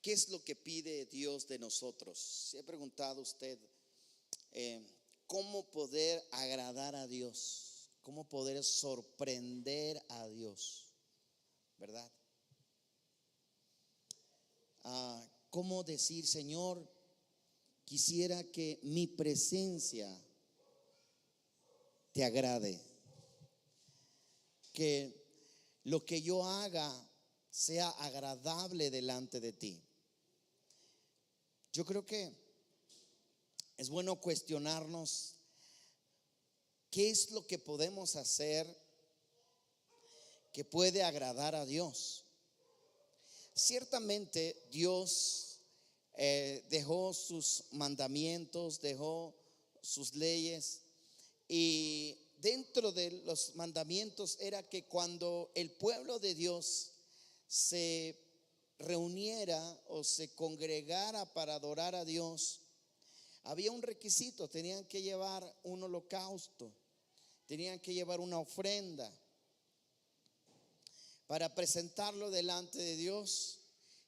¿Qué es lo que pide Dios de nosotros? ¿Se ha preguntado usted cómo poder agradar a Dios? ¿Cómo poder sorprender a Dios? ¿Verdad? ¿Cómo decir, Señor, quisiera que mi presencia te agrade? Que lo que yo haga sea agradable delante de ti. Yo creo que es bueno cuestionarnos qué es lo que podemos hacer que puede agradar a Dios. Ciertamente Dios dejó sus mandamientos, dejó sus leyes, y dentro de los mandamientos era que cuando el pueblo de Dios se reuniera o se congregara para adorar a Dios, había un requisito: tenían que llevar un holocausto, tenían que llevar una ofrenda para presentarlo delante de Dios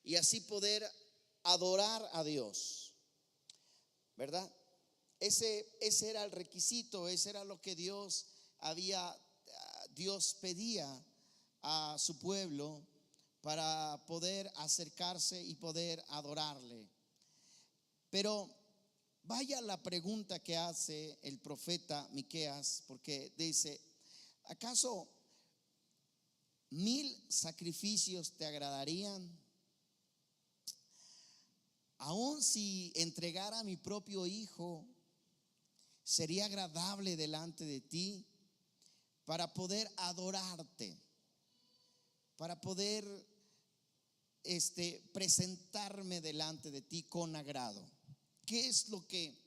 y así poder adorar a Dios, ¿verdad? Ese era el requisito, ese era lo que Dios pedía a su pueblo para poder acercarse y poder adorarle. Pero vaya la pregunta que hace el profeta Miqueas, porque dice: ¿acaso 1000 sacrificios te agradarían? Aun si entregara a mi propio hijo, sería agradable delante de ti para poder adorarte, para poder presentarme delante de ti con agrado. ¿Qué es lo que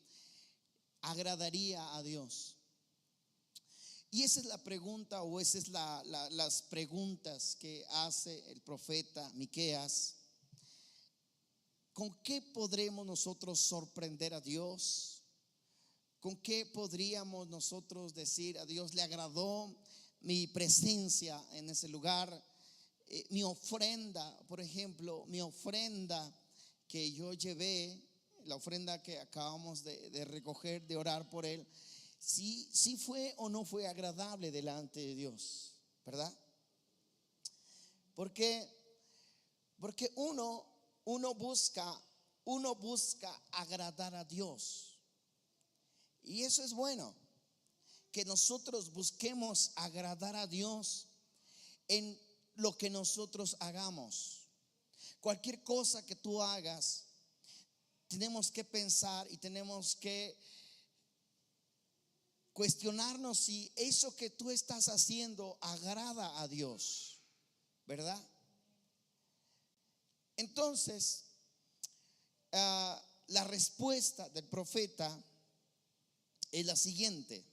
agradaría a Dios? Y esa es la pregunta, o esa es las preguntas que hace el profeta Miqueas. ¿Con qué podremos nosotros sorprender a Dios? ¿Con qué podríamos nosotros decir a Dios le agradó mi presencia en ese lugar? Mi ofrenda, por ejemplo, mi ofrenda que yo llevé, la ofrenda que acabamos de recoger, de orar por él, si fue o no fue agradable delante de Dios, ¿verdad? Porque uno busca agradar a Dios, y eso es bueno, que nosotros busquemos agradar a Dios en lo que nosotros hagamos. Cualquier cosa que tú hagas, tenemos que pensar y tenemos que cuestionarnos si eso que tú estás haciendo agrada a Dios, ¿verdad? Entonces, la respuesta del profeta es la siguiente.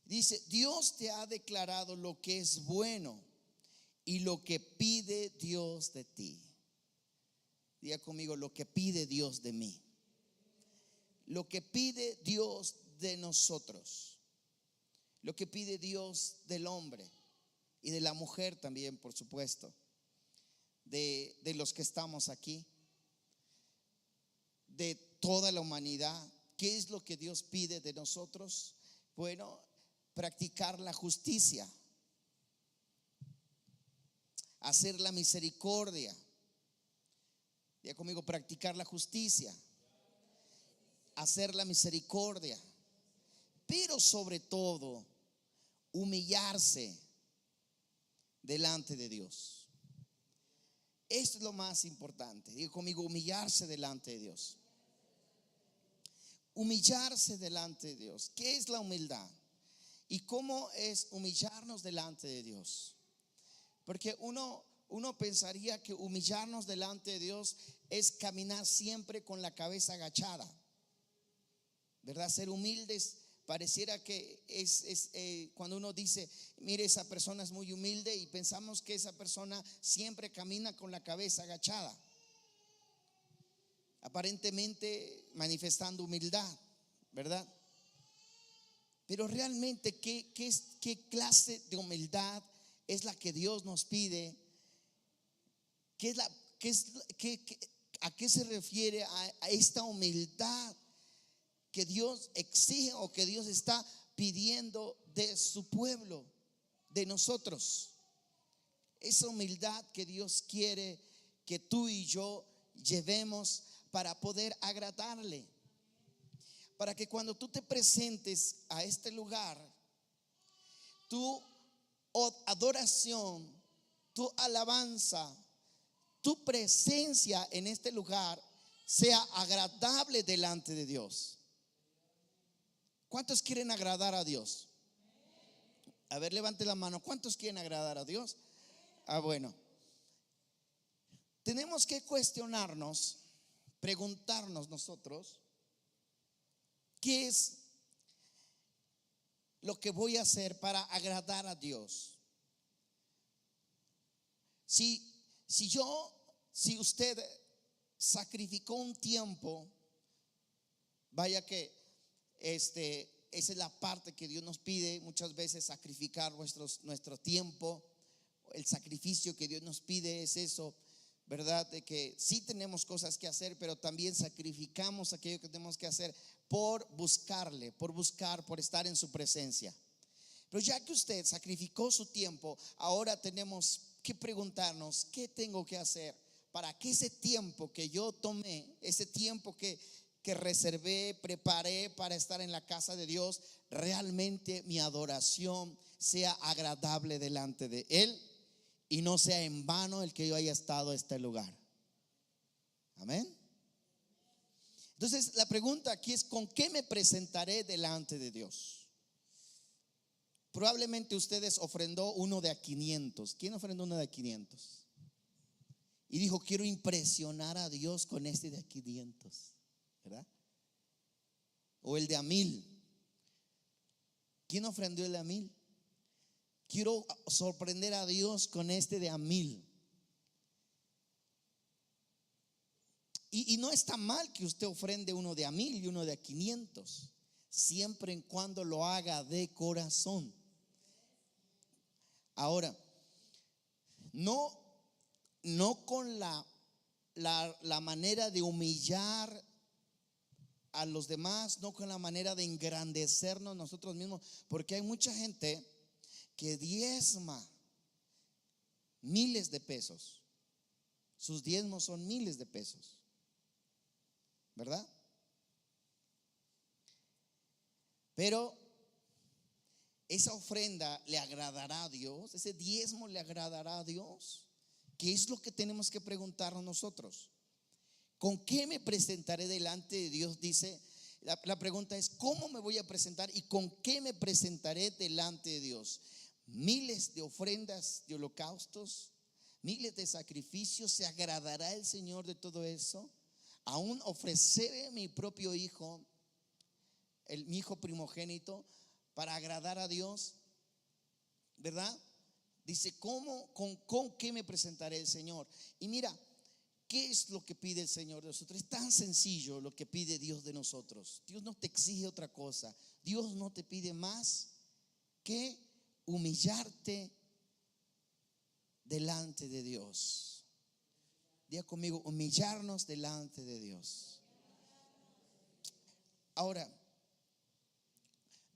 Dice: Dios te ha declarado lo que es bueno y lo que pide Dios de ti. Diga conmigo: lo que pide Dios de mí, lo que pide Dios de nosotros, lo que pide Dios del hombre y de la mujer también, por supuesto, de los que estamos aquí, de toda la humanidad. ¿Qué es lo que Dios pide de nosotros? Bueno, practicar la justicia, hacer la misericordia. Diga conmigo: practicar la justicia, hacer la misericordia, pero sobre todo humillarse delante de Dios. Esto es lo más importante. Diga conmigo: humillarse delante de Dios. Humillarse delante de Dios. ¿Qué es la humildad? ¿Y cómo es humillarnos delante de Dios? Porque uno pensaría que humillarnos delante de Dios es caminar siempre con la cabeza agachada, ¿verdad? Ser humildes pareciera que es cuando uno dice: mire, esa persona es muy humilde, y pensamos que esa persona siempre camina con la cabeza agachada, aparentemente manifestando humildad, ¿verdad? Pero realmente, ¿qué clase de humildad es la que Dios nos pide? ¿A qué se refiere a esta humildad que Dios exige o que Dios está pidiendo de su pueblo, de nosotros? Esa humildad que Dios quiere que tú y yo llevemos para poder agradarle. Para que cuando tú te presentes a este lugar, tu adoración, tu alabanza, tu presencia en este lugar sea agradable delante de Dios. ¿Cuántos quieren agradar a Dios? A ver, levante la mano. ¿Cuántos quieren agradar a Dios? Bueno. Tenemos que cuestionarnos, preguntarnos nosotros, ¿qué es lo que voy a hacer para agradar a Dios? Si usted sacrificó un tiempo, vaya que esa es la parte que Dios nos pide muchas veces, sacrificar nuestro tiempo. El sacrificio que Dios nos pide es eso, ¿verdad? De que sí tenemos cosas que hacer, pero también sacrificamos aquello que tenemos que hacer por buscarle, por estar en su presencia. Pero ya que usted sacrificó su tiempo, ahora tenemos que preguntarnos, ¿qué tengo que hacer para que ese tiempo que yo tomé, ese tiempo que reservé, preparé para estar en la casa de Dios, realmente mi adoración sea agradable delante de Él y no sea en vano el que yo haya estado en este lugar? Amén. Entonces la pregunta aquí es: ¿con qué me presentaré delante de Dios? Probablemente ustedes ofrendó uno de a 500. ¿Quién ofrendó uno de a 500? Y dijo: quiero impresionar a Dios con este de a 500, ¿verdad? O el de a 1000. ¿Quién ofrendó el de a 1000? Quiero sorprender a Dios con este de a 1000. Y no está mal que usted ofrende uno de a 1000 y uno de a 500, siempre y cuando lo haga de corazón. Ahora, no con la manera de humillar a los demás, no con la manera de engrandecernos nosotros mismos, porque hay mucha gente que diezma miles de pesos. Sus diezmos son miles de pesos, ¿verdad? Pero esa ofrenda le agradará a Dios, ese diezmo le agradará a Dios. ¿Qué es lo que tenemos que preguntarnos nosotros? ¿Con qué me presentaré delante de Dios? Dice, la pregunta es: ¿cómo me voy a presentar y con qué me presentaré delante de Dios? Miles de ofrendas, de holocaustos, miles de sacrificios. ¿Se agradará el Señor de todo eso? Aún ofreceré mi propio hijo, mi hijo primogénito, para agradar a Dios, ¿verdad? Dice: ¿con qué me presentaré el Señor? Y mira, ¿qué es lo que pide el Señor de nosotros? Es tan sencillo lo que pide Dios de nosotros. Dios no te exige otra cosa. Dios no te pide más que humillarte delante de Dios. Diga conmigo: humillarnos delante de Dios. Ahora,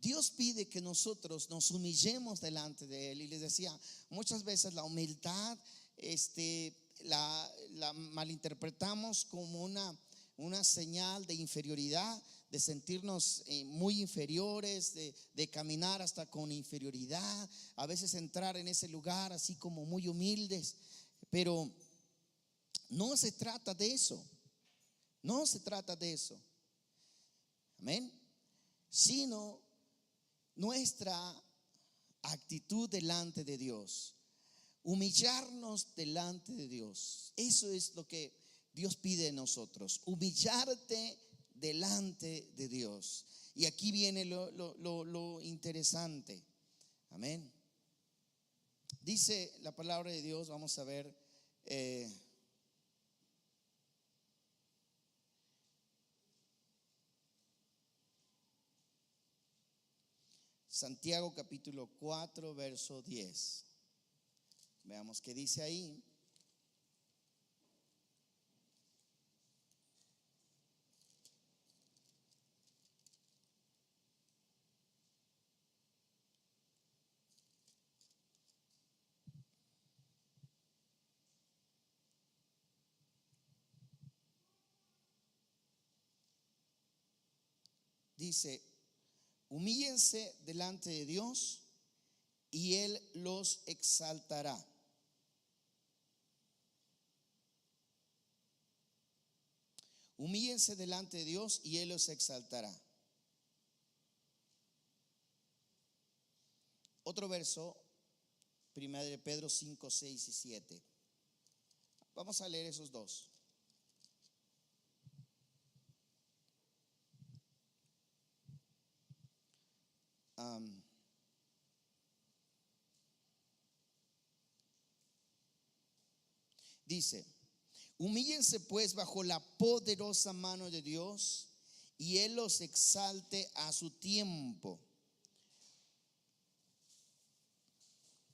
Dios pide que nosotros nos humillemos delante de Él. Y les decía, muchas veces la humildad la malinterpretamos como una señal de inferioridad, de sentirnos muy inferiores, de caminar hasta con inferioridad, a veces entrar en ese lugar así como muy humildes. Pero no se trata de eso. No se trata de eso. Amén. Sino nuestra actitud delante de Dios, humillarnos delante de Dios. Eso es lo que Dios pide de nosotros: humillarte delante de Dios. Y aquí viene lo interesante. Amén. Dice la palabra de Dios, vamos a ver, Santiago capítulo 4 verso 10. Veamos qué dice ahí. dice, humíllense delante de Dios y Él los exaltará. Humíllense delante de Dios y Él los exaltará. Otro verso, 1 de Pedro 5, 6 y 7. Vamos a leer esos dos. Dice, humíllense pues bajo la poderosa mano de Dios y Él los exalte a su tiempo.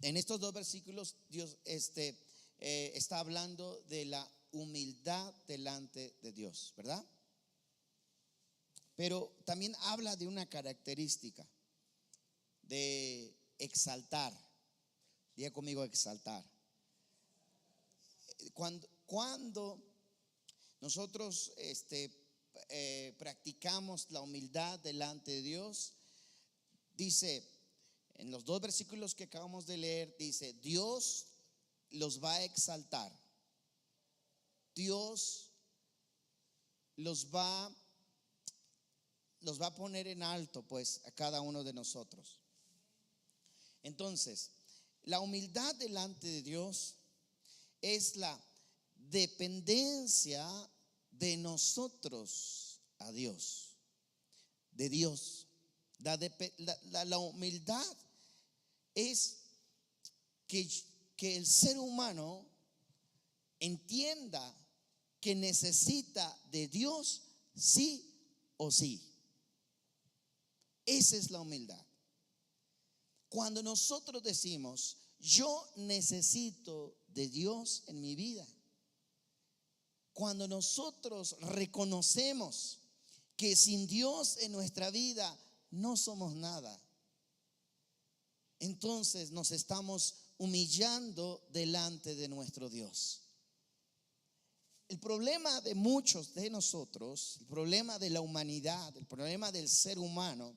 En estos dos versículos Dios está hablando de la humildad delante de Dios, ¿verdad? Pero también habla de una característica de exaltar. Diga conmigo, exaltar. Cuando nosotros practicamos la humildad delante de Dios, dice en los dos versículos que acabamos de leer, dice, Dios los va a exaltar. Dios los va a poner en alto, pues, a cada uno de nosotros. Entonces, la humildad delante de Dios es la dependencia de nosotros a Dios, de Dios. La humildad es que el ser humano entienda que necesita de Dios sí o sí. Esa es la humildad. Cuando nosotros decimos, yo necesito de Dios en mi vida, cuando nosotros reconocemos que sin Dios en nuestra vida no somos nada, entonces nos estamos humillando delante de nuestro Dios. El problema de muchos de nosotros, el problema de la humanidad, el problema del ser humano,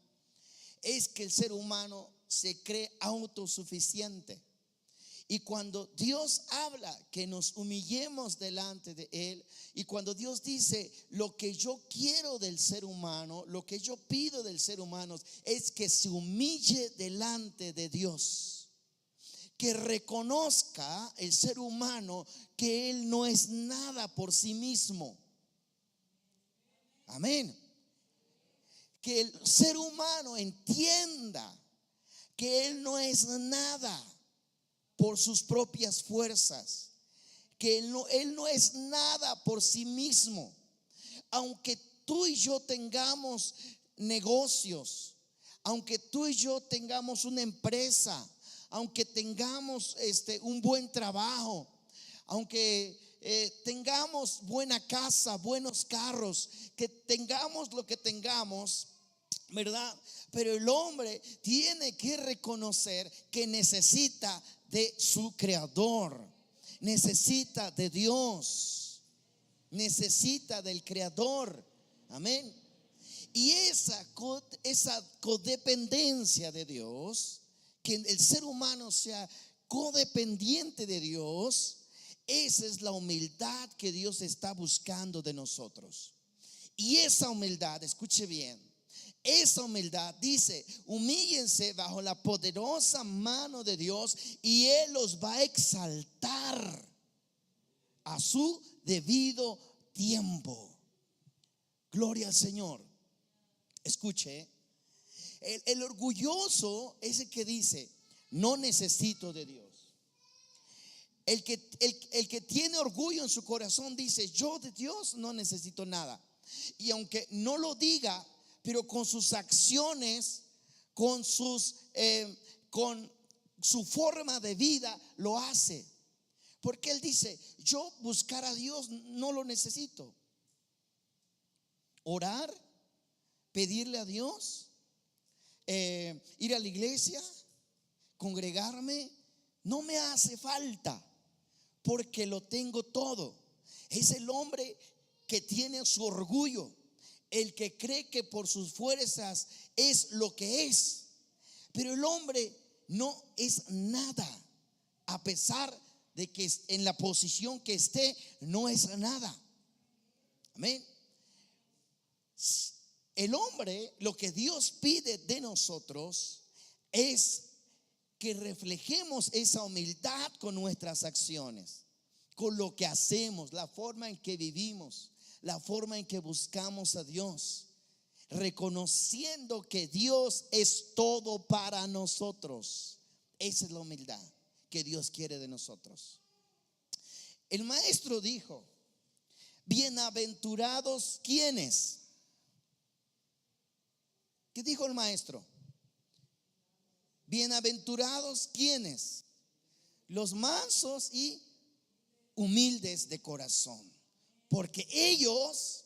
es que el ser humano se cree autosuficiente. Y cuando Dios habla que nos humillemos delante de Él, y cuando Dios dice lo que yo quiero del ser humano, lo que yo pido del ser humano es que se humille delante de Dios, que reconozca el ser humano que Él no es nada por sí mismo. Amén. Que el ser humano entienda que Él no es nada por sus propias fuerzas, que Él no es nada por sí mismo. Aunque tú y yo tengamos negocios, aunque tú y yo tengamos una empresa, aunque tengamos un buen trabajo, aunque tengamos buena casa, buenos carros, que tengamos lo que tengamos, ¿verdad? Pero el hombre tiene que reconocer que necesita de su creador, necesita de Dios, necesita del creador. Amén. Y esa codependencia de Dios, que el ser humano sea codependiente de Dios, esa es la humildad que Dios está buscando de nosotros. Y esa humildad, escuche bien, esa humildad dice, humíllense bajo la poderosa mano de Dios y Él los va a exaltar a su debido tiempo. Gloria al Señor. Escuche, el orgulloso es el que dice, no necesito de Dios. El que tiene orgullo en su corazón dice, yo de Dios no necesito nada. Y aunque no lo diga, pero con sus acciones, con su forma de vida lo hace. Porque él dice, yo buscar a Dios no lo necesito. Orar, pedirle a Dios, ir a la iglesia, congregarme, no me hace falta, porque lo tengo todo. Es el hombre que tiene su orgullo, el que cree que por sus fuerzas es lo que es. Pero el hombre no es nada, a pesar de que en la posición que esté, no es nada. Amén. El hombre, lo que Dios pide de nosotros es que reflejemos esa humildad con nuestras acciones, con lo que hacemos, la forma en que vivimos, la forma en que buscamos a Dios, reconociendo que Dios es todo para nosotros. Esa es la humildad que Dios quiere de nosotros. El maestro dijo: bienaventurados ¿quiénes? ¿Qué dijo el maestro? Bienaventurados ¿quiénes? Los mansos y humildes de corazón, porque ellos,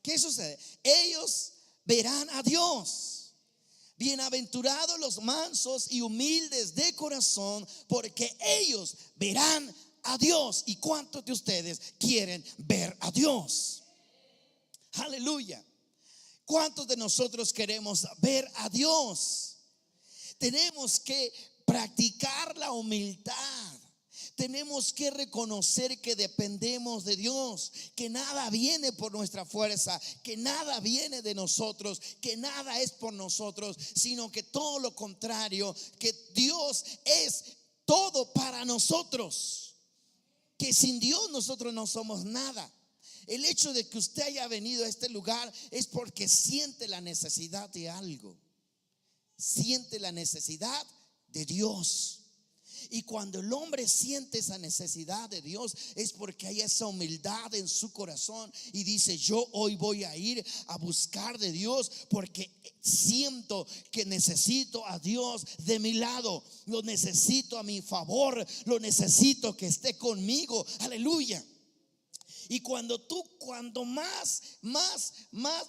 ¿qué sucede? Ellos verán a Dios. Bienaventurados los mansos y humildes de corazón, porque ellos verán a Dios. ¿Y cuántos de ustedes quieren ver a Dios? Aleluya. ¿Cuántos de nosotros queremos ver a Dios? Tenemos que practicar la humildad. Tenemos que reconocer que dependemos de Dios, que nada viene por nuestra fuerza, que nada viene de nosotros, que nada es por nosotros, sino que todo lo contrario, que Dios es todo para nosotros, que sin Dios nosotros no somos nada. El hecho de que usted haya venido a este lugar es porque siente la necesidad de algo, siente la necesidad de Dios. Y cuando el hombre siente esa necesidad de Dios, es porque hay esa humildad en su corazón y dice: yo hoy voy a ir a buscar de Dios, porque siento que necesito a Dios de mi lado, lo necesito a mi favor, lo necesito que esté conmigo. Aleluya. Y cuando más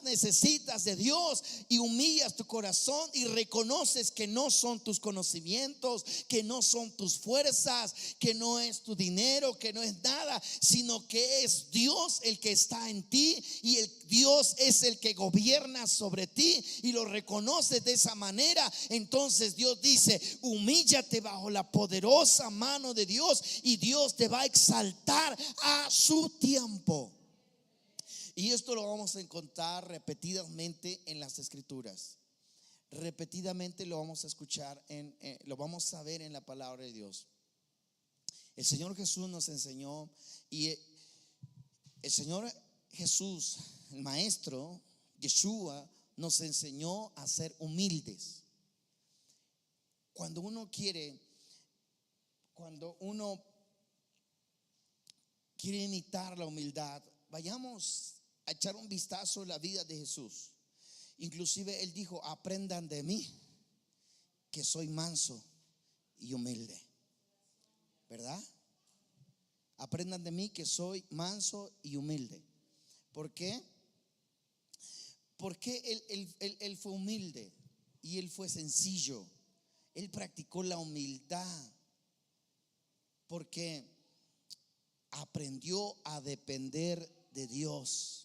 necesitas de Dios y humillas tu corazón y reconoces que no son tus conocimientos, que no son tus fuerzas, que no es tu dinero, que no es nada, sino que es Dios el que está en ti, y el Dios es el que gobierna sobre ti, y lo reconoces de esa manera, entonces Dios dice: humíllate bajo la poderosa mano de Dios, y Dios te va a exaltar a su tiempo. Y esto lo vamos a encontrar repetidamente en las Escrituras. Repetidamente lo vamos a escuchar, lo vamos a ver en la palabra de Dios. El Señor Jesús nos enseñó, y el Señor Jesús, el Maestro Yeshua, nos enseñó a ser humildes. Cuando uno quiere imitar la humildad, vayamos a echar un vistazo en la vida de Jesús. Inclusive Él dijo: aprendan de mí, que soy manso y humilde. ¿Verdad? Aprendan de mí, que soy manso y humilde. ¿Por qué? Porque él fue humilde y Él fue sencillo. Él practicó la humildad porque aprendió a depender de Dios.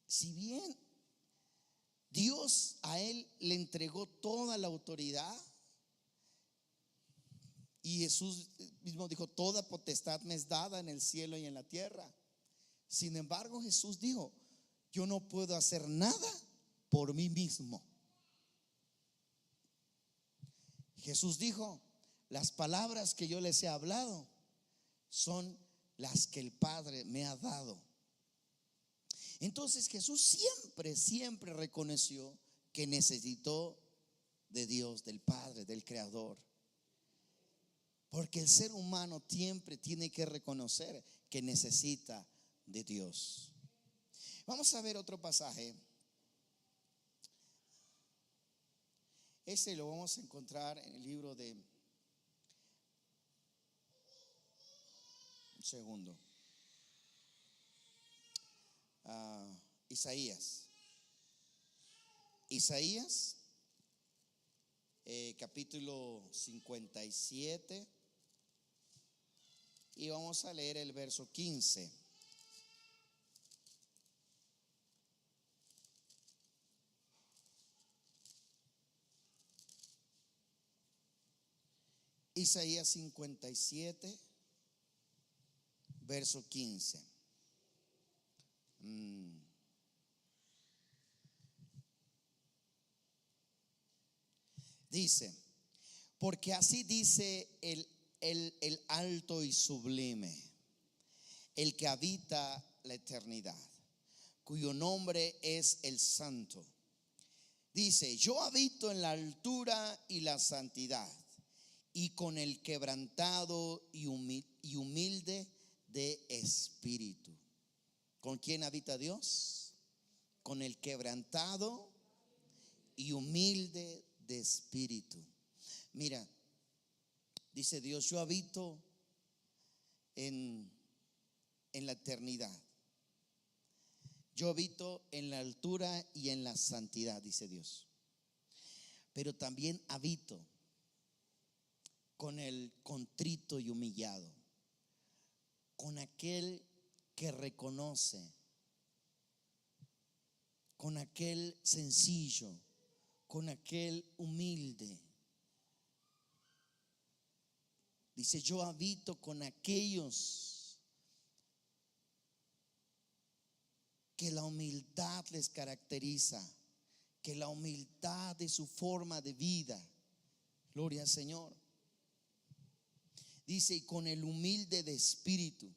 Si bien Dios a Él le entregó toda la autoridad, y Jesús mismo dijo: toda potestad me es dada en el cielo y en la tierra. Sin embargo, Jesús dijo: yo no puedo hacer nada por mí mismo. Jesús dijo: las palabras que yo les he hablado son las que el Padre me ha dado. Entonces Jesús siempre reconoció que necesitó de Dios, del Padre, del Creador. Porque el ser humano siempre tiene que reconocer que necesita de Dios. Vamos a ver otro pasaje. Este lo vamos a encontrar en el libro de, un segundo, Isaías, capítulo 57 y vamos a leer el verso 15. Isaías 57, verso 15. Dice, porque así dice el alto y sublime, el que habita la eternidad, cuyo nombre es el Santo. Dice, yo habito en la altura y la santidad, y con el quebrantado y humilde de espíritu. ¿Con quién habita Dios? Con el quebrantado y humilde de espíritu. Mira, dice Dios, yo habito en la eternidad. Yo habito en la altura y en la santidad, dice Dios. Pero también habito con el contrito y humillado, con aquel que reconoce, con aquel sencillo, con aquel humilde. Dice, yo habito con aquellos que la humildad les caracteriza, que la humildad de su forma de vida. Gloria al Señor. Dice, y con el humilde de espíritu.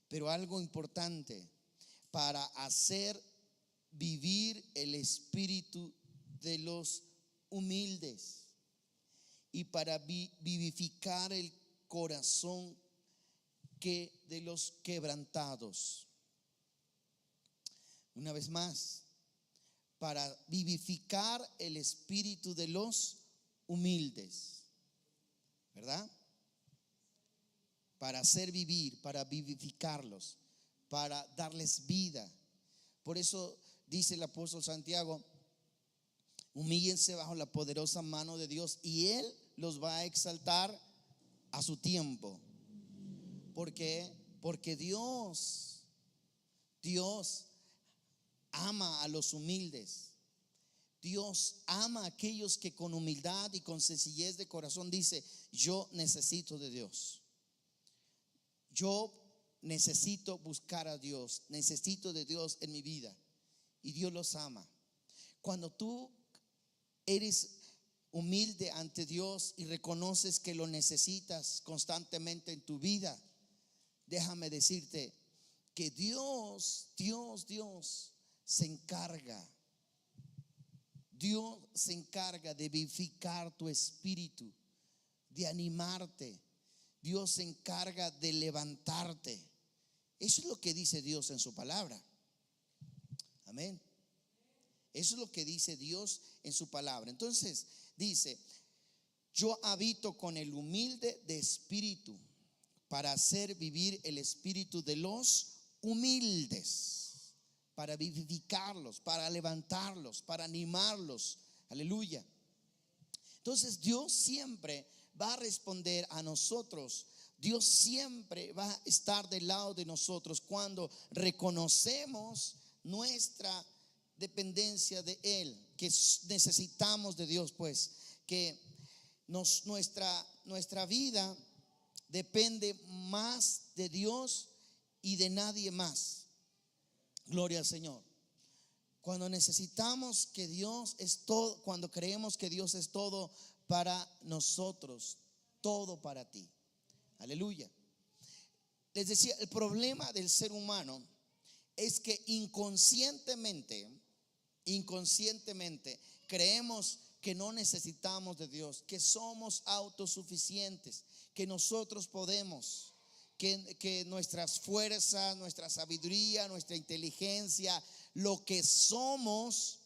Pero algo importante, para hacer vivir el espíritu de los humildes y para vivificar el corazón que de los quebrantados. Una vez más, para vivificar el espíritu de los humildes, ¿verdad? Para hacer vivir, para vivificarlos, para darles vida. Por eso dice el apóstol Santiago, humíllense bajo la poderosa mano de Dios y Él los va a exaltar a su tiempo. ¿Por qué? Porque Dios ama a los humildes. Dios ama a aquellos que con humildad y con sencillez de corazón dice, yo necesito de Dios. Yo necesito buscar a Dios, necesito de Dios en mi vida. Y Dios los ama. Cuando tú eres humilde ante Dios y reconoces que lo necesitas constantemente en tu vida, déjame decirte que Dios se encarga. Dios se encarga de vivificar tu espíritu, de animarte. Dios se encarga de levantarte. Eso es lo que dice Dios en su palabra. Amén. Eso es lo que dice Dios en su palabra. Entonces dice, yo habito con el humilde de espíritu para hacer vivir el espíritu de los humildes, para vivificarlos, para levantarlos, para animarlos. Aleluya. Entonces Dios siempre va a responder a nosotros. Dios siempre va a estar del lado de nosotros cuando reconocemos nuestra dependencia de Él, que necesitamos de Dios, pues que nuestra vida depende más de Dios y de nadie más. Gloria al Señor. Cuando necesitamos que Dios es todo, cuando creemos que Dios es todo para nosotros, todo para ti. Aleluya. Les decía, el problema del ser humano es que inconscientemente creemos que no necesitamos de Dios, que somos autosuficientes, que nosotros podemos, que nuestras fuerzas, nuestra sabiduría, nuestra inteligencia, lo que somos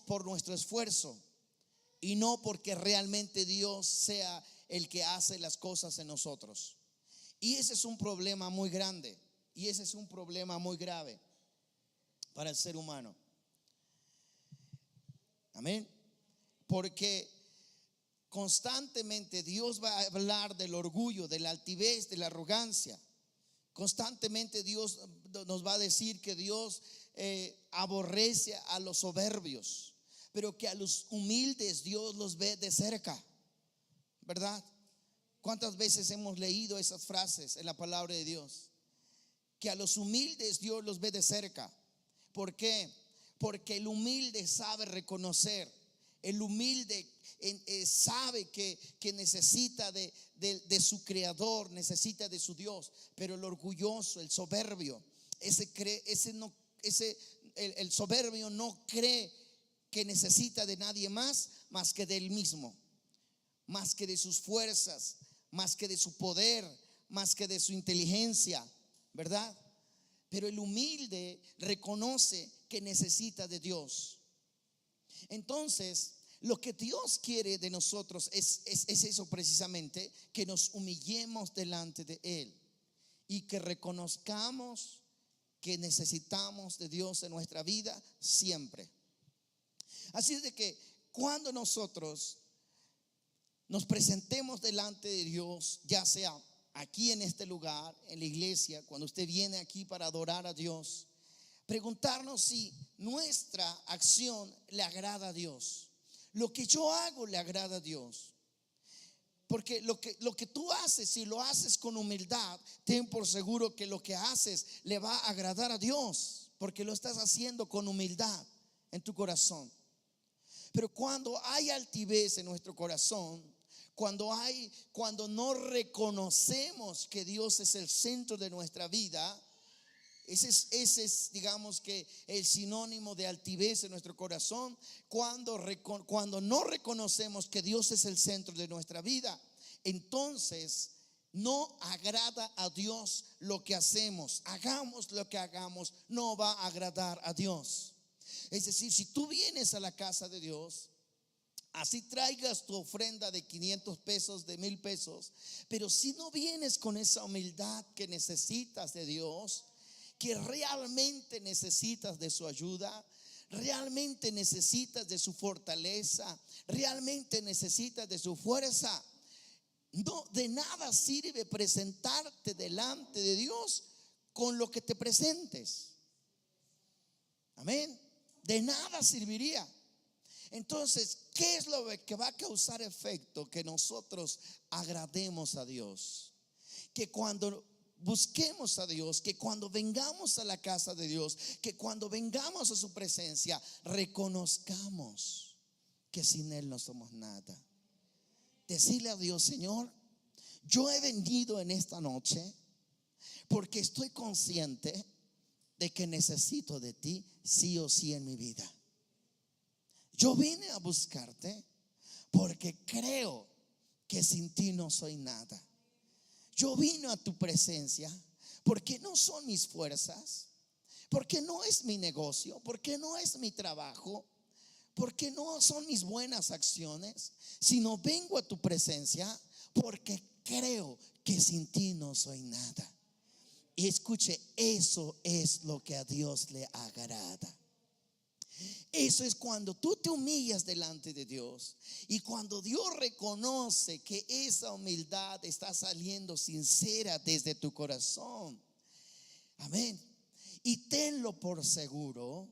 por nuestro esfuerzo y no porque realmente Dios sea el que hace las cosas en nosotros. Y ese es un problema muy grande, y ese es un problema muy grave para el ser humano. Amén. Porque Constantemente Dios va a hablar del orgullo, de la altivez, de la arrogancia. Constantemente Dios nos va a decir que Dios aborrece a los soberbios, pero que a los humildes Dios los ve de cerca, ¿verdad? ¿Cuántas veces hemos leído esas frases en la palabra de Dios? Que a los humildes Dios los ve de cerca. ¿Por qué? Porque el humilde sabe reconocer. El humilde sabe que necesita de su creador, necesita de su Dios. Pero el orgulloso, el soberbio, el soberbio no cree que necesita de nadie más que de él mismo, más que de sus fuerzas, más que de su poder, más que de su inteligencia, ¿verdad? Pero el humilde reconoce que necesita de Dios. Entonces, lo que Dios quiere de nosotros es eso precisamente, que nos humillemos delante de Él y que reconozcamos que necesitamos de Dios en nuestra vida siempre. Así es de que cuando nosotros nos presentemos delante de Dios, ya sea aquí en este lugar, en la iglesia, cuando usted viene aquí para adorar a Dios, preguntarnos si nuestra acción le agrada a Dios. Lo que yo hago le agrada a Dios. Porque lo que tú haces, si lo haces con humildad, ten por seguro que lo que haces le va a agradar a Dios, porque lo estás haciendo con humildad en tu corazón. Pero cuando hay altivez en nuestro corazón, cuando no reconocemos que Dios es el centro de nuestra vida, ese es, digamos que el sinónimo de altivez en nuestro corazón. Cuando no reconocemos que Dios es el centro de nuestra vida, entonces no agrada a Dios lo que hacemos. Hagamos lo que hagamos, no va a agradar a Dios. Es decir, si tú vienes a la casa de Dios, así traigas tu ofrenda de 500 pesos, de 1000 pesos, pero si no vienes con esa humildad que necesitas de Dios, que realmente necesitas de su ayuda, realmente necesitas de su fortaleza, realmente necesitas de su fuerza, no, de nada sirve presentarte delante de Dios con lo que te presentes. Amén. De nada serviría. Entonces, ¿qué es lo que va a causar efecto? Que nosotros agrademos a Dios. Que cuando busquemos a Dios, que cuando vengamos a la casa de Dios, que cuando vengamos a su presencia, reconozcamos que sin Él no somos nada. Decirle a Dios: Señor, yo he venido en esta noche porque estoy consciente de que necesito de ti sí o sí en mi vida. Yo vine a buscarte porque creo que sin ti no soy nada. Yo vine a tu presencia porque no son mis fuerzas, porque no es mi negocio, porque no es mi trabajo, porque no son mis buenas acciones, sino vengo a tu presencia porque creo que sin ti no soy nada. Y escuche, eso es lo que a Dios le agrada. Eso es cuando tú te humillas delante de Dios y cuando Dios reconoce que esa humildad está saliendo sincera desde tu corazón. Amén. Y tenlo por seguro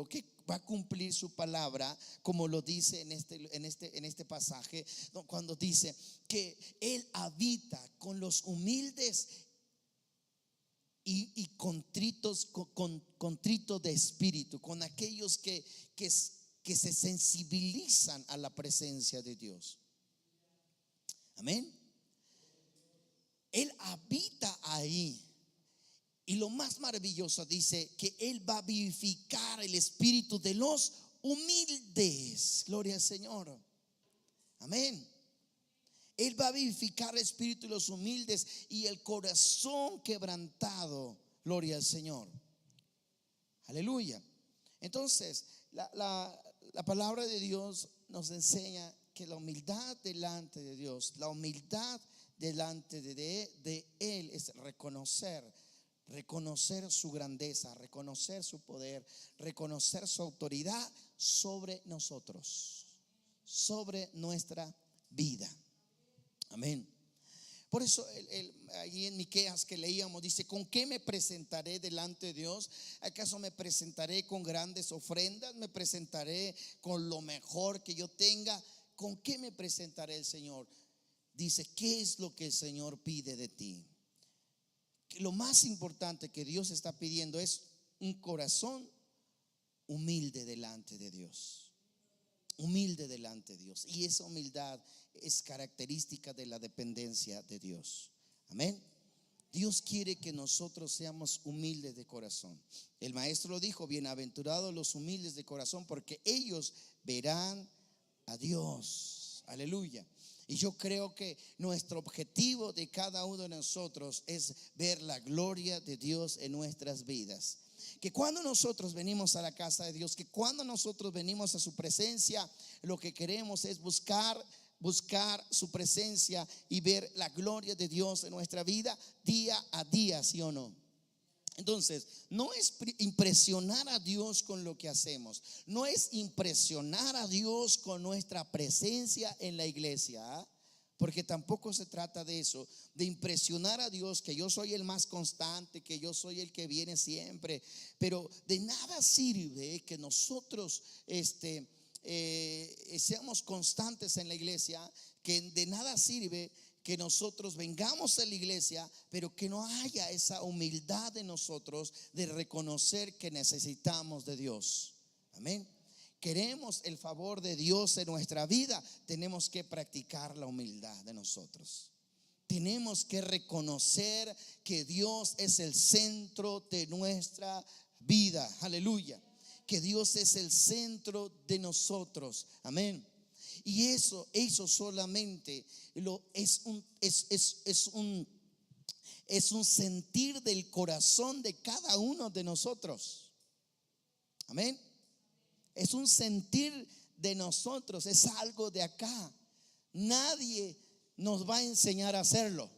que va a cumplir su palabra, como lo dice en este pasaje, cuando dice que Él habita con los humildes y contritos, contrito de espíritu, con aquellos que se sensibilizan a la presencia de Dios. Amén. Él habita ahí. Y lo más maravilloso dice que Él va a vivificar el espíritu de los humildes. Gloria al Señor. Amén. Él va a vivificar el espíritu de los humildes y el corazón quebrantado. Gloria al Señor. Aleluya. Entonces, la palabra de Dios nos enseña que la humildad delante de Dios, la humildad delante de Él es reconocer su grandeza, reconocer su poder, reconocer su autoridad sobre nosotros. sobre nuestra vida. Amén. Por eso allí en Miqueas que leíamos dice: ¿con qué me presentaré delante de Dios? ¿Acaso me presentaré con grandes ofrendas? ¿Me presentaré con lo mejor que yo tenga? ¿Con qué me presentaré el Señor? Dice: ¿qué es lo que el Señor pide de ti? Que lo más importante que Dios está pidiendo es un corazón humilde delante de Dios. Humilde delante de Dios. Y esa humildad es característica de la dependencia de Dios. Amén. Dios quiere que nosotros seamos humildes de corazón. El maestro lo dijo: bienaventurados los humildes de corazón, porque ellos verán a Dios. Aleluya. Y yo creo que nuestro objetivo de cada uno de nosotros es ver la gloria de Dios en nuestras vidas. Que cuando nosotros venimos a la casa de Dios, que cuando nosotros venimos a su presencia, lo que queremos es buscar su presencia y ver la gloria de Dios en nuestra vida día a día, ¿sí o no? Entonces, no es impresionar a Dios con lo que hacemos, no es impresionar a Dios con nuestra presencia en la iglesia, porque tampoco se trata de eso, de impresionar a Dios, que yo soy el más constante, que yo soy el que viene siempre. Pero de nada sirve que nosotros seamos constantes en la iglesia, que de nada sirve que nosotros vengamos a la iglesia, pero que no haya esa humildad de nosotros de reconocer que necesitamos de Dios. Amén. Queremos el favor de Dios en nuestra vida, tenemos que practicar la humildad de nosotros. Tenemos que reconocer que Dios es el centro de nuestra vida. Aleluya. Que Dios es el centro de nosotros. Amén. Y eso solamente es un sentir del corazón de cada uno de nosotros. Amén. Es un sentir de nosotros, es algo de acá. Nadie nos va a enseñar a hacerlo.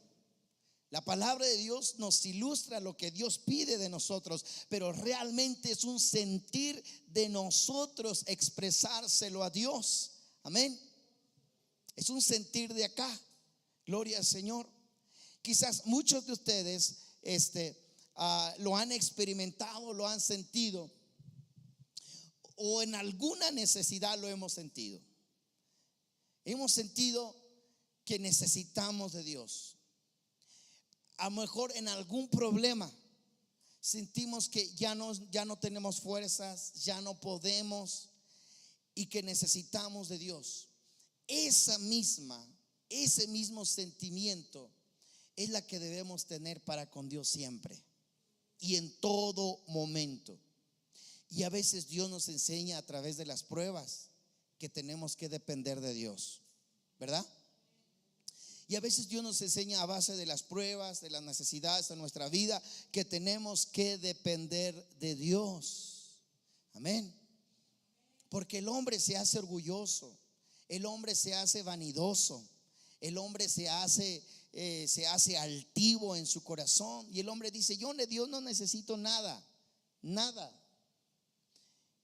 La palabra de Dios nos ilustra lo que Dios pide de nosotros, pero realmente es un sentir de nosotros expresárselo a Dios. Amén. Es un sentir de acá. Gloria al Señor. Quizás muchos de ustedes lo han experimentado, lo han sentido, o en alguna necesidad lo hemos sentido. Hemos sentido que necesitamos de Dios. A lo mejor en algún problema sentimos que ya no tenemos fuerzas, ya no podemos, y que necesitamos de Dios. Ese mismo sentimiento es la que debemos tener para con Dios siempre y en todo momento. Y a veces Dios nos enseña a través de las pruebas que tenemos que depender de Dios, ¿verdad? Y a veces Dios nos enseña a base de las pruebas, de las necesidades de nuestra vida, que tenemos que depender de Dios. Amén. Porque el hombre se hace orgulloso, el hombre se hace vanidoso, el hombre se hace altivo en su corazón. Y el hombre dice: yo de Dios no necesito nada.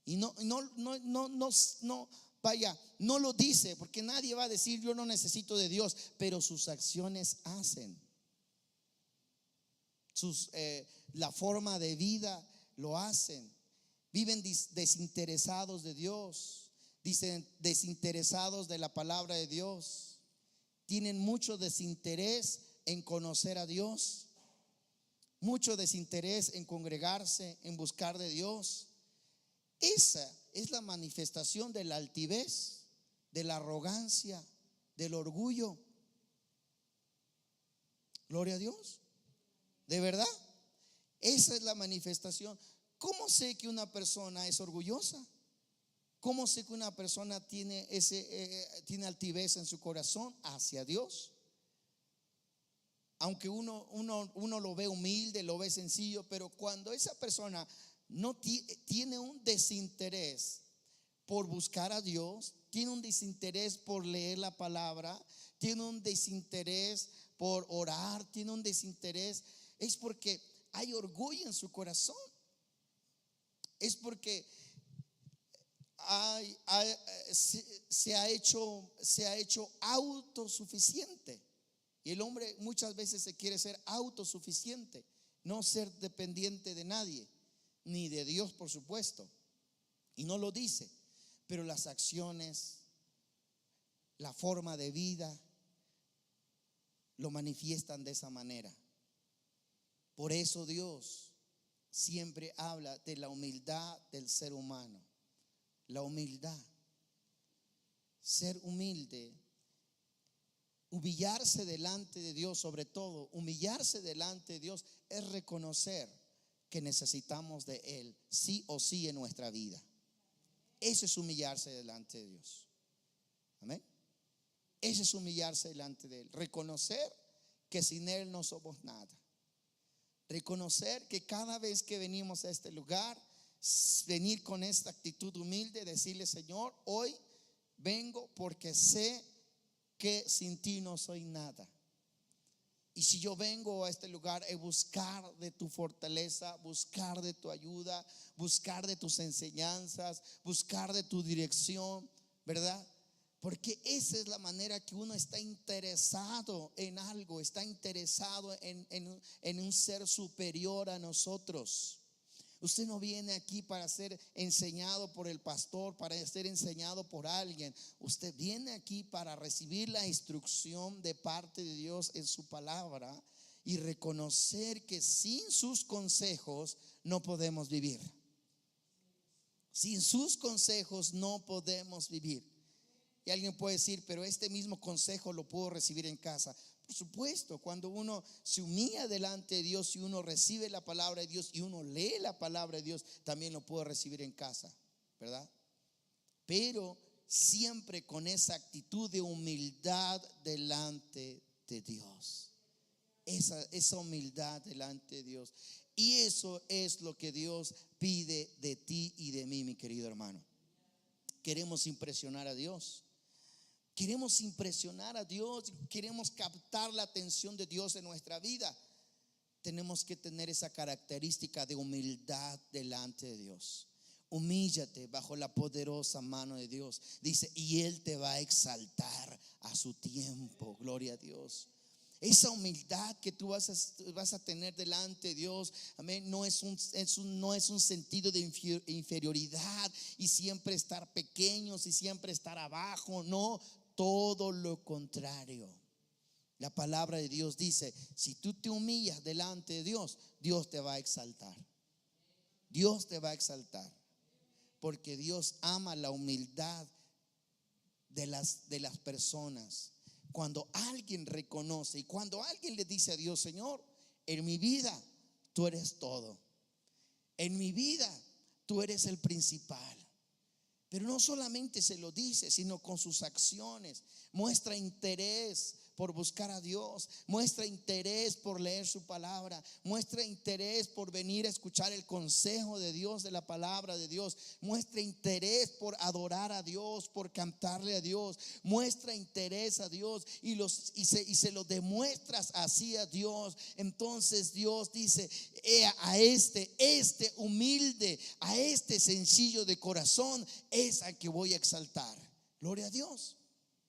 Y no lo dice, porque nadie va a decir yo no necesito de Dios, pero sus acciones hacen. La forma de vida lo hacen. Viven desinteresados de Dios, dicen desinteresados de la palabra de Dios. Tienen mucho desinterés en conocer a Dios, mucho desinterés en congregarse, en buscar de Dios. Esa es la manifestación de la altivez, de la arrogancia, del orgullo. Gloria a Dios. ¿De verdad? Esa es la manifestación. ¿Cómo sé que una persona es orgullosa? ¿Cómo sé que una persona tiene altivez en su corazón hacia Dios? Aunque uno lo ve humilde, lo ve sencillo, pero cuando esa persona no tiene un desinterés por buscar a Dios, tiene un desinterés por leer la palabra, tiene un desinterés por orar, tiene un desinterés, es porque hay orgullo en su corazón. Es porque se ha hecho autosuficiente. Y el hombre muchas veces se quiere ser autosuficiente, no ser dependiente de nadie, ni de Dios, por supuesto. Y no lo dice, pero las acciones, la forma de vida lo manifiestan de esa manera. Por eso Dios siempre habla de la humildad del ser humano. La humildad, ser humilde, humillarse delante de Dios, sobre todo humillarse delante de Dios es reconocer que necesitamos de Él sí o sí en nuestra vida. Eso es humillarse delante de Dios. Amén. Eso es humillarse delante de Él, reconocer que sin Él no somos nada. Reconocer que cada vez que venimos a este lugar, venir con esta actitud humilde, decirle: Señor, hoy vengo porque sé que sin ti no soy nada. Y si yo vengo a este lugar es buscar de tu fortaleza, buscar de tu ayuda, buscar de tus enseñanzas, buscar de tu dirección, ¿verdad? Porque esa es la manera que uno está interesado en algo, está interesado en un ser superior a nosotros. Usted no viene aquí para ser enseñado por el pastor, para ser enseñado por alguien. Usted viene aquí para recibir la instrucción de parte de Dios en su palabra y reconocer que sin sus consejos no podemos vivir. Sin sus consejos no podemos vivir. Y alguien puede decir: pero este mismo consejo lo puedo recibir en casa. Por supuesto, cuando uno se humilla delante de Dios y uno recibe la palabra de Dios y uno lee la palabra de Dios, también lo puede recibir en casa, ¿verdad? Pero siempre con esa actitud de humildad delante de Dios. Esa humildad delante de Dios. Y eso es lo que Dios pide de ti y de mí, mi querido hermano. Queremos impresionar a Dios. Queremos impresionar a Dios, queremos captar la atención de Dios en nuestra vida. Tenemos que tener esa característica de humildad delante de Dios. Humíllate bajo la poderosa mano de Dios. Dice: y Él te va a exaltar a su tiempo. Gloria a Dios. Esa humildad que tú vas a tener delante de Dios, amén, no es un sentido de inferioridad y siempre estar pequeños y siempre estar abajo. No, todo lo contrario. La palabra de Dios dice: si tú te humillas delante de Dios, Dios te va a exaltar. Dios te va a exaltar. Porque Dios ama la humildad de las personas. Cuando alguien reconoce y cuando alguien le dice a Dios: Señor, en mi vida tú eres todo. En mi vida tú eres el principal. Pero no solamente se lo dice, sino con sus acciones. Muestra interés por buscar a Dios, muestra interés por leer su palabra, muestra interés por venir a escuchar el consejo de Dios, de la palabra de Dios, muestra interés por adorar a Dios, por cantarle a Dios, muestra interés a Dios y se lo demuestras así a Dios. Entonces Dios dice: a este humilde, a este sencillo de corazón es al que voy a exaltar. Gloria a Dios.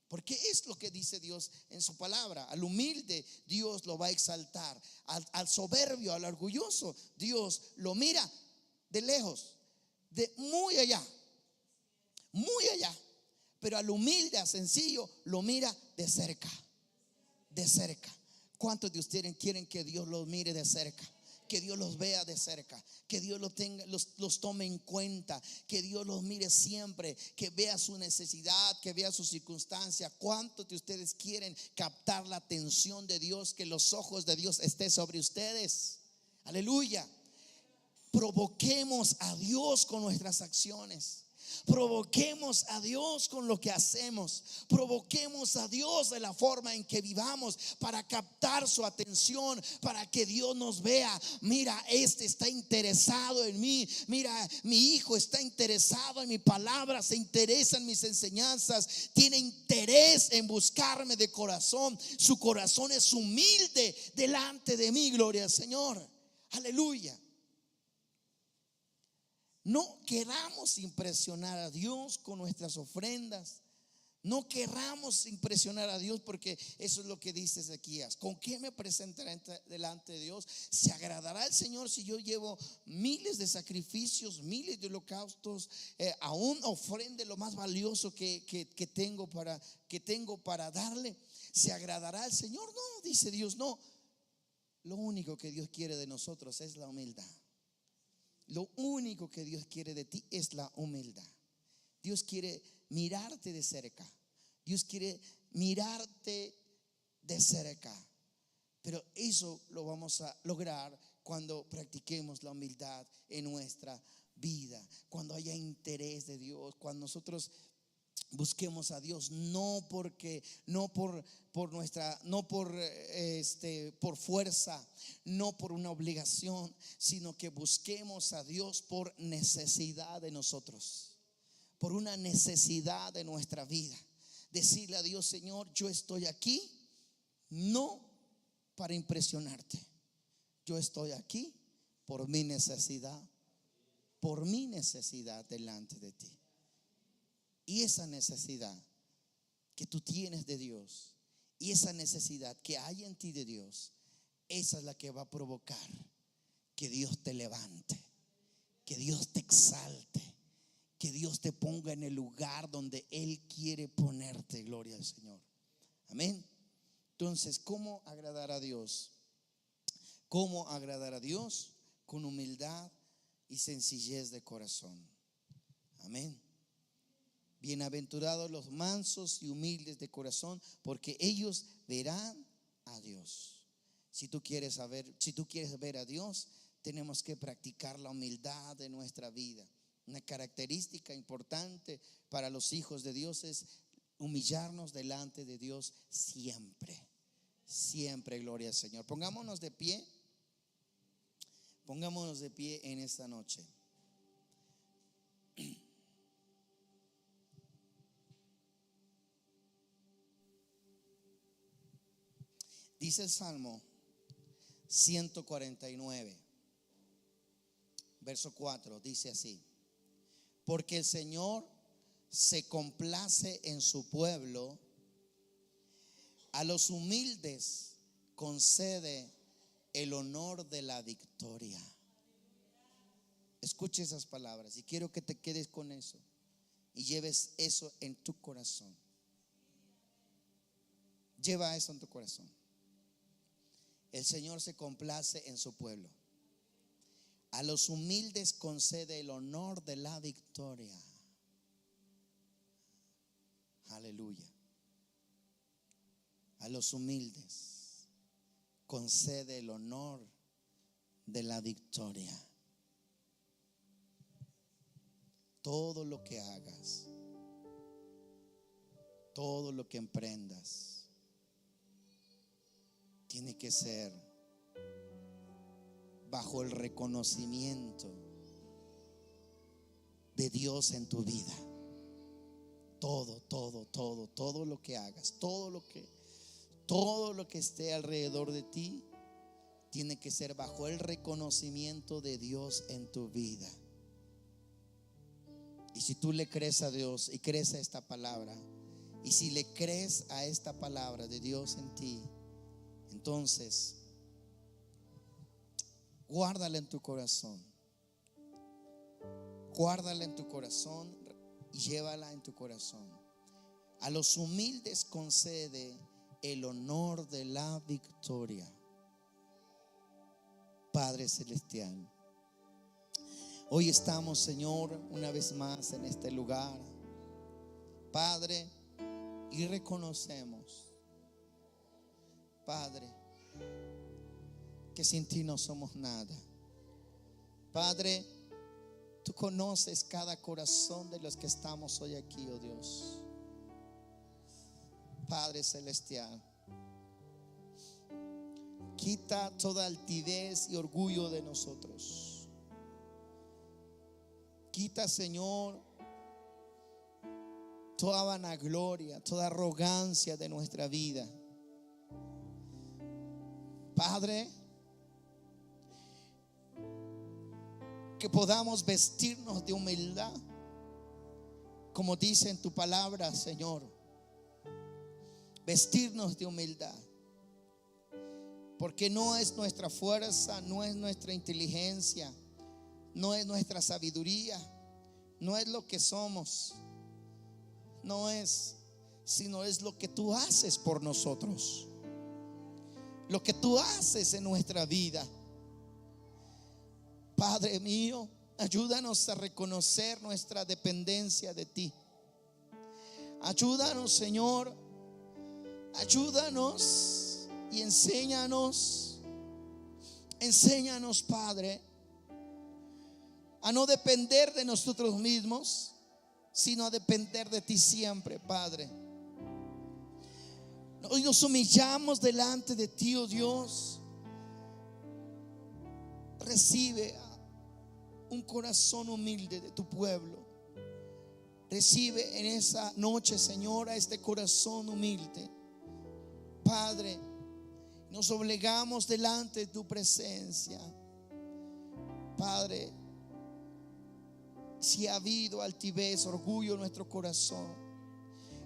Porque es lo que dice Dios en su palabra. Al humilde Dios lo va a exaltar. Al soberbio, al orgulloso, Dios lo mira de lejos, de muy allá. Muy allá. Pero al humilde, al sencillo, lo mira de cerca. De cerca. ¿Cuántos de ustedes quieren que Dios los mire de cerca? Que Dios los vea de cerca, que Dios los tome en cuenta, que Dios los mire siempre, que vea su necesidad, que vea su circunstancia. ¿Cuántos de ustedes quieren captar la atención de Dios, que los ojos de Dios estén sobre ustedes? Aleluya. Provoquemos a Dios con nuestras acciones. Provoquemos a Dios con lo que hacemos. Provoquemos a Dios de la forma en que vivamos, para captar su atención, para que Dios nos vea. Mira, este está interesado en mí. Mira, mi hijo está interesado en mi palabra, se interesa en mis enseñanzas, tiene interés en buscarme de corazón. Su corazón es humilde delante de mí. Gloria al Señor. Aleluya. no queramos impresionar a Dios con nuestras ofrendas. No querramos impresionar a Dios, porque eso es lo que dice Ezequías. ¿Con qué me presentaré delante de Dios? ¿Se agradará el Señor si yo llevo miles de sacrificios, miles de holocaustos, aún ofrende lo más valioso que tengo para darle? ¿Se agradará el Señor? No, dice Dios, no. Lo único que Dios quiere de nosotros es la humildad. Lo único que Dios quiere de ti es la humildad. Dios quiere mirarte de cerca. Dios quiere mirarte de cerca. Pero eso lo vamos a lograr cuando practiquemos la humildad en nuestra vida, cuando haya interés de Dios, cuando nosotros busquemos a Dios, no por fuerza, no por una obligación, sino que busquemos a Dios por necesidad de nosotros, por una necesidad de nuestra vida. Decirle a Dios: Señor, yo estoy aquí no para impresionarte, yo estoy aquí por mi necesidad delante de ti. Y esa necesidad que tú tienes de Dios, y esa necesidad que hay en ti de Dios, esa es la que va a provocar que Dios te levante, que Dios te exalte, que Dios te ponga en el lugar donde Él quiere ponerte. Gloria al Señor. Amén. Entonces, ¿cómo agradar a Dios? ¿Cómo agradar a Dios? Con humildad y sencillez de corazón. Amén. Bienaventurados los mansos y humildes de corazón, porque ellos verán a Dios. Si tú quieres ver a Dios, tenemos que practicar la humildad de nuestra vida. Una característica importante para los hijos de Dios es humillarnos delante de Dios siempre. Siempre, gloria al Señor. Pongámonos de pie. Pongámonos de pie en esta noche. Dice el Salmo 149, verso 4, dice así: porque el Señor se complace en su pueblo, a los humildes concede el honor de la victoria. Escuche esas palabras y quiero que te quedes con eso y lleves eso en tu corazón. Lleva eso en tu corazón. El Señor se complace en su pueblo, a los humildes concede el honor de la victoria. Aleluya. A los humildes concede el honor de la victoria. Todo lo que hagas, todo lo que emprendas, tiene que ser bajo el reconocimiento de Dios en tu vida. Todo lo que hagas, todo lo que esté alrededor de ti, tiene que ser bajo el reconocimiento de Dios en tu vida. Y si tú le crees a Dios y crees a esta palabra, y si le crees a esta palabra de Dios en ti, entonces guárdala en tu corazón. Guárdala en tu corazón y llévala en tu corazón. A los humildes concede el honor de la victoria. Padre celestial, hoy estamos, Señor, una vez más en este lugar, Padre, y reconocemos, Padre, que sin ti no somos nada. Padre, tú conoces cada corazón de los que estamos hoy aquí, oh Dios. Padre celestial, quita toda altivez y orgullo de nosotros. Quita, Señor, toda vanagloria, toda arrogancia de nuestra vida. Padre, que podamos vestirnos de humildad, como dice en tu palabra, Señor. Vestirnos de humildad, porque no es nuestra fuerza, no es nuestra inteligencia, no es nuestra sabiduría, no es lo que somos, no es, sino es lo que tú haces por nosotros, lo que tú haces en nuestra vida. Padre mío, ayúdanos a reconocer nuestra dependencia de ti. Ayúdanos, Señor, ayúdanos y enséñanos, Padre, a no depender de nosotros mismos, sino a depender de ti siempre, Padre. Hoy nos humillamos delante de ti, oh Dios. Recibe un corazón humilde de tu pueblo. Recibe en esa noche, Señor, a este corazón humilde, Padre. Nos obligamos delante de tu presencia, Padre. Si ha habido altivez, orgullo en nuestro corazón,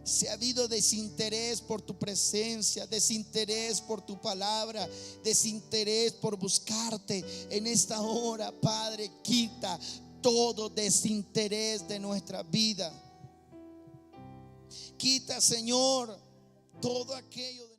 si ha habido desinterés por tu presencia, desinterés por tu palabra, desinterés por buscarte en esta hora, Padre, quita todo desinterés de nuestra vida. Quita, Señor, todo aquello de